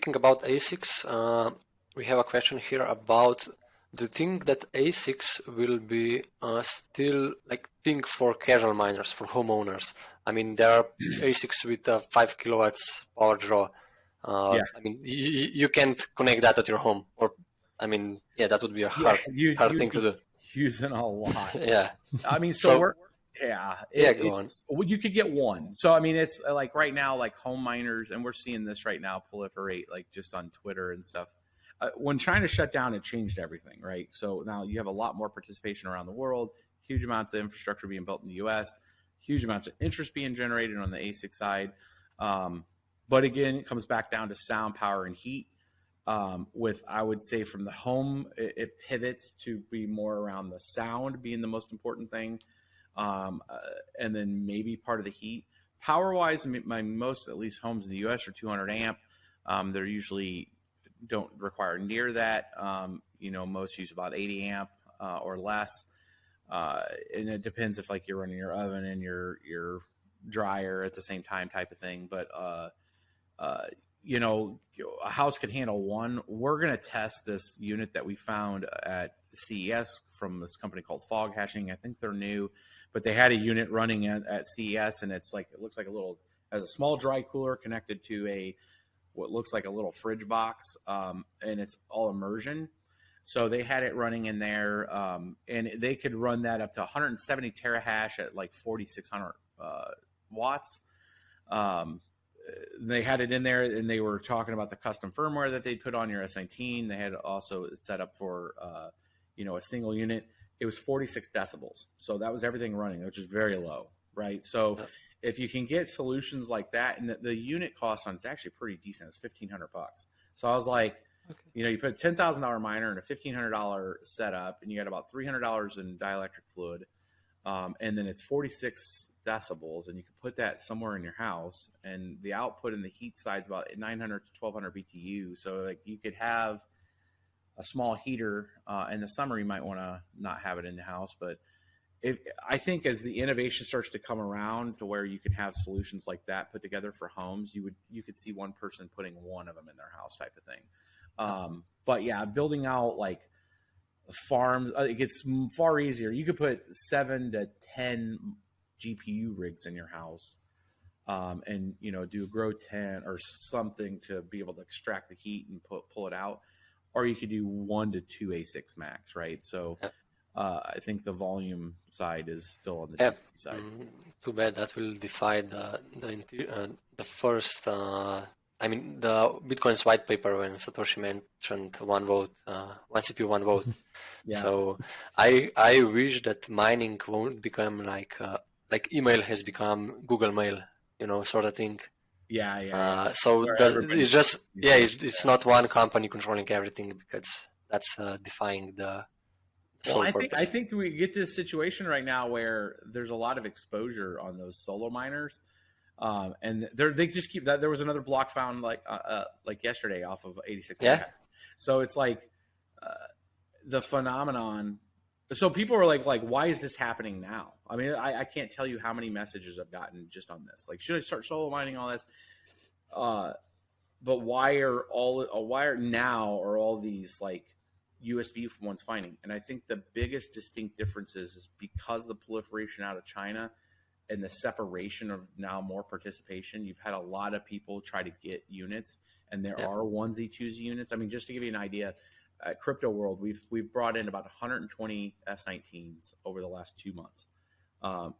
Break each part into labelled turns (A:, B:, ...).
A: talking about ASICs, we have a question here about, do you think that ASICs will be still like thing for casual miners, for homeowners? I mean, there are ASICs with 5 kilowatts power draw. I mean, you can't connect that at your home, or I mean, yeah, that would be a hard thing to do.
B: Using a lot.
A: Yeah.
B: I mean,
A: go on.
B: Well, you could get one. So, I mean, it's like right now, like home miners, and we're seeing this right now proliferate, like just on Twitter and stuff. When China shut down, it changed everything, right? So now you have a lot more participation around the world, huge amounts of infrastructure being built in the U.S., huge amounts of interest being generated on the ASIC side. But again, it comes back down to sound, power, and heat. With, I would say, from the home, it pivots to be more around the sound being the most important thing. And then maybe part of the heat. Power-wise, my most, at least homes in the U.S. are 200 amp. They're usually don't require near that. Most use about 80 amp or less. And it depends if like you're running your oven and your dryer at the same time type of thing. But, a house could handle one. We're going to test this unit that we found at CES from this company called Fog Hashing. I think they're new, but they had a unit running at CES, and it looks like has a small dry cooler connected to what looks like a little fridge box, and it's all immersion. So they had it running in there, and they could run that up to 170 terahash at like 4,600 watts. They had it in there, and they were talking about the custom firmware that they put on your S19. They had also set up for, a single unit. It was 46 decibels. So that was everything running, which is very low, right? So if you can get solutions like that, and the unit cost on it's actually pretty decent. It's $1,500. So I was like, you put a $10,000 miner and a $1,500 setup, and you got about $300 in dielectric fluid. And then it's 46 decibels, and you can put that somewhere in your house, and the output in the heat side is about 900 to 1200 BTU. So like you could have a small heater. In the summer, you might want to not have it in the house, but I think as the innovation starts to come around to where you can have solutions like that put together for homes, you could see one person putting one of them in their house type of thing. But yeah, building out like farms, it gets far easier. You could put 7 to 10 GPU rigs in your house, and do a grow tent or something to be able to extract the heat and pull it out, or you could do 1 to 2 ASICs max, right? So I think the volume side is still on the GPU side.
A: Too bad that will defy the first. The Bitcoin's white paper when Satoshi mentioned one vote, one CPU, one vote.
B: Yeah.
A: So I wish that mining won't become like email has become Google Mail, sort of thing.
B: Yeah.
A: It's not one company controlling everything, because that's defying the sole purpose.
B: I think we get to this situation right now where there's a lot of exposure on those solo miners. And they just keep that. There was another block found like yesterday off of 86.
A: Yeah.
B: So it's like the phenomenon. So people are like, why is this happening now? I mean, I can't tell you how many messages I've gotten just on this. Like, should I start solo mining all this? But why are all these like USB ones finding? And I think the biggest distinct difference is because of the proliferation out of China and the separation of now more participation. You've had a lot of people try to get units, and there are onesie, twosie units. I mean, just to give you an idea, at Crypto World, we've brought in about 120 S19s over the last 2 months.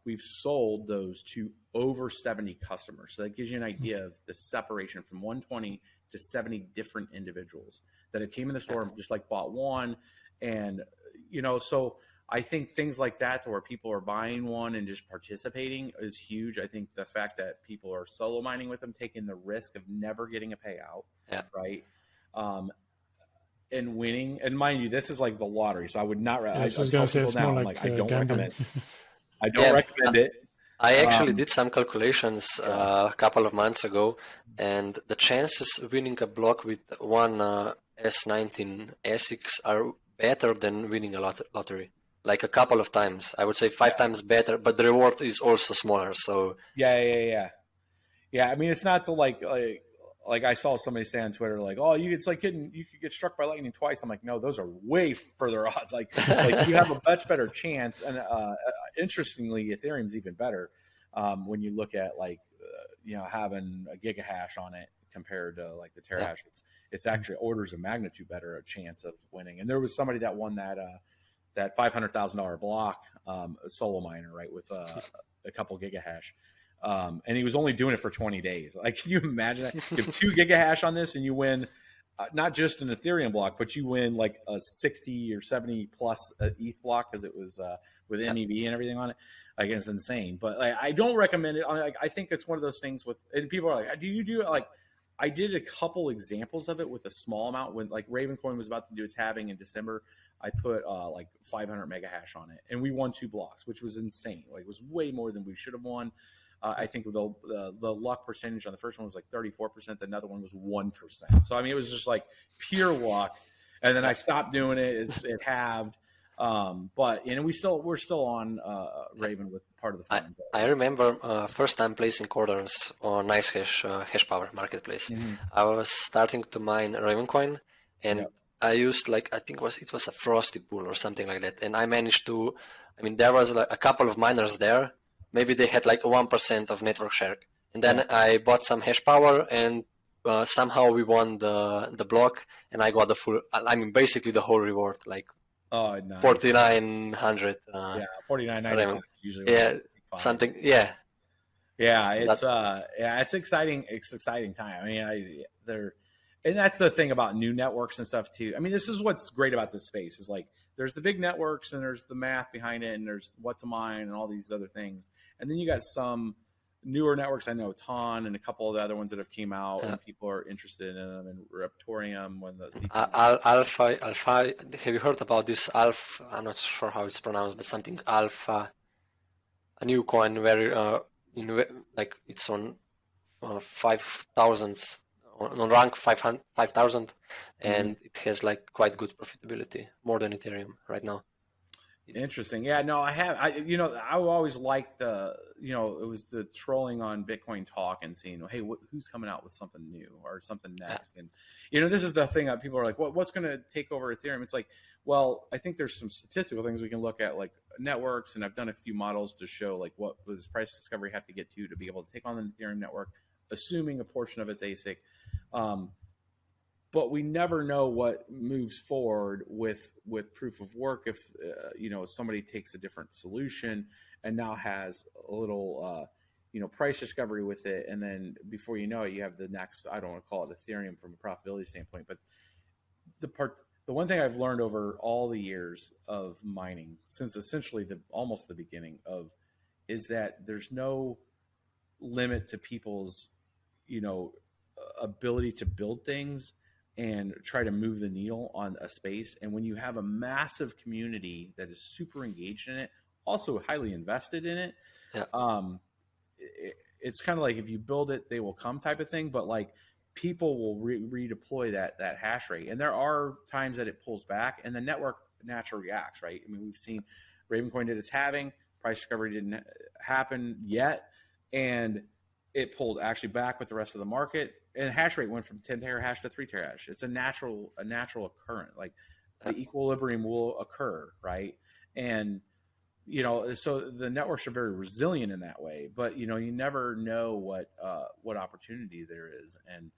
B: We've sold those to over 70 customers. So that gives you an idea of the separation from 120 to 70 different individuals that have came in the store and just like bought one. And, so I think things like that, to where people are buying one and just participating, is huge. I think the fact that people are solo mining with them, taking the risk of never getting a payout, right? And winning. And mind you, this is like the lottery, so I would not. I was going to say it's more like I don't recommend. I don't recommend it.
A: I actually did some calculations a couple of months ago, and the chances of winning a block with one S19 ASICs are better than winning a lottery. Like a couple of times. I would say 5 times better, but the reward is also smaller. So
B: yeah. I mean, it's not to like like I saw somebody say on Twitter, like, oh, you could get struck by lightning twice. I'm like, no, those are way further odds. Like you have a much better chance. And interestingly, Ethereum's even better when you look at like, having a gigahash on it compared to like the terahash. It's actually orders of magnitude better a chance of winning. And there was somebody that won that $500,000 block, solo miner, right, with a couple gigahash. And he was only doing it for 20 days. Like, can you imagine that? You have 2 gigahash on this and you win not just an Ethereum block, but you win like a 60 or 70 plus ETH block because it was with MEV and everything on it. Like, it's insane. But like, I don't recommend it. I think it's one of those things and people are like, do you do it? Like, I did a couple examples of it with a small amount when like Ravencoin was about to do its halving in December. I put like 500 mega hash on it and we won 2 blocks, which was insane. Like, it was way more than we should have won. I think the luck percentage on the first one was like 34%. The other one was 1%. So, I mean, it was just like pure luck. And then I stopped doing it. It halved. But we're still on Raven with part of the fund.
A: I remember first time placing orders on NiceHash hash power marketplace.
B: Mm-hmm.
A: I was starting to mine Ravencoin, and I used I think it was a frosty pool or something like that. And I managed to, there was like a couple of miners there. Maybe they had like 1% of network share. And then I bought some hash power and somehow we won the block and I got the full, basically the whole reward, like
B: nice.
A: 4,900.
B: 4,990 usually.
A: Yeah, something. Yeah.
B: Yeah, it's exciting. It's exciting time. And that's the thing about new networks and stuff too. This is what's great about this space is like, there's the big networks and there's the math behind it and there's what to mine and all these other things. And then you got some newer networks. I know Ton and a couple of the other ones that have came out and people are interested in them, and Reptorium when the
A: Alpha. Have you heard about this Alpha? I'm not sure how it's pronounced, but something Alpha, a new coin where it's on 5,000. On rank 5,000, and it has like quite good profitability, more than Ethereum right now.
B: Interesting. Yeah, no, I always liked it was the trolling on Bitcoin Talk and seeing, hey, who's coming out with something new or something next. And, this is the thing that people are like, what's going to take over Ethereum? It's like, well, I think there's some statistical things we can look at, like networks. And I've done a few models to show like what does price discovery have to get to be able to take on an Ethereum network, assuming a portion of its ASIC. But we never know what moves forward with proof of work if somebody takes a different solution and now has a little price discovery with it, and then before you know it, you have the next, I don't want to call it Ethereum from a profitability standpoint, but the one thing I've learned over all the years of mining since essentially almost the beginning is that there's no limit to people's ability to build things and try to move the needle on a space. And when you have a massive community that is super engaged in it, also highly invested in it, it's kind of like if you build it, they will come type of thing. But like people will redeploy that hash rate. And there are times that it pulls back and the network naturally reacts, right? We've seen Ravencoin did its halving, price discovery didn't happen yet. And it pulled actually back with the rest of the market, and hash rate went from 10 terahash to 3 terahash. It's a natural occurrence. Like the equilibrium will occur, right? And so the networks are very resilient in that way. But you never know what opportunity there is, and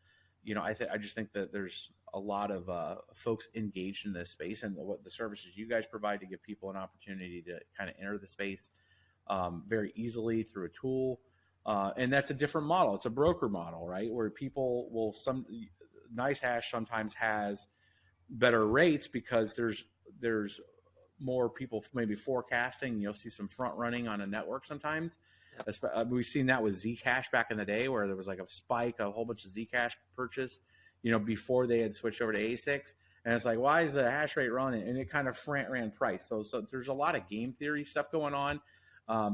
B: I just think that there's a lot of folks engaged in this space, and what the services you guys provide to give people an opportunity to kind of enter the space very easily through a tool. And that's a different model. It's a broker model, right? Where people will NiceHash sometimes has better rates because there's more people maybe forecasting. You'll see some front running on a network sometimes. Yep. We've seen that with Zcash back in the day where there was like a spike, a whole bunch of Zcash purchase, before they had switched over to ASICs. And it's like, why is the hash rate running? And it kind of ran price. So there's a lot of game theory stuff going on.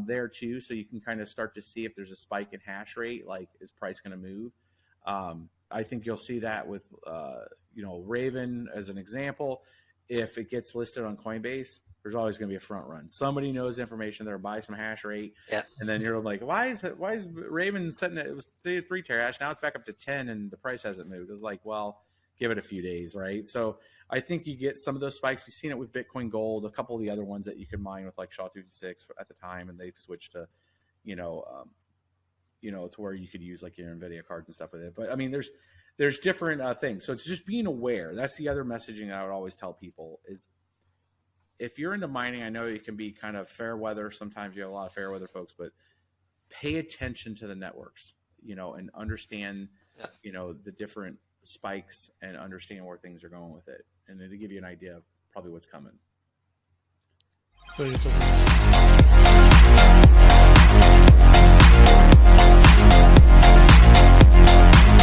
B: There too, so you can kind of start to see if there's a spike in hash rate, like is price going to move? I think you'll see that with Raven as an example. if it gets listed on Coinbase, there's always going to be a front run. Somebody knows information. They'll buy some hash rate.
A: Yeah.
B: And then you're like, why is Raven setting it? It was 3 terahash. Now it's back up to 10 and the price hasn't moved. It was like, well, give it a few days. Right. So I think you get some of those spikes. You've seen it with Bitcoin Gold, a couple of the other ones that you could mine with like SHA-256 at the time. And they've switched to, to where you could use like your NVIDIA cards and stuff with it. But I mean, there's different things. So it's just being aware. That's the other messaging I would always tell people is, if you're into mining, I know it can be kind of fair weather. Sometimes you have a lot of fair weather folks, but pay attention to the networks, and understand, the different spikes and understand where things are going with it. And it'll give you an idea of probably what's coming.
C: So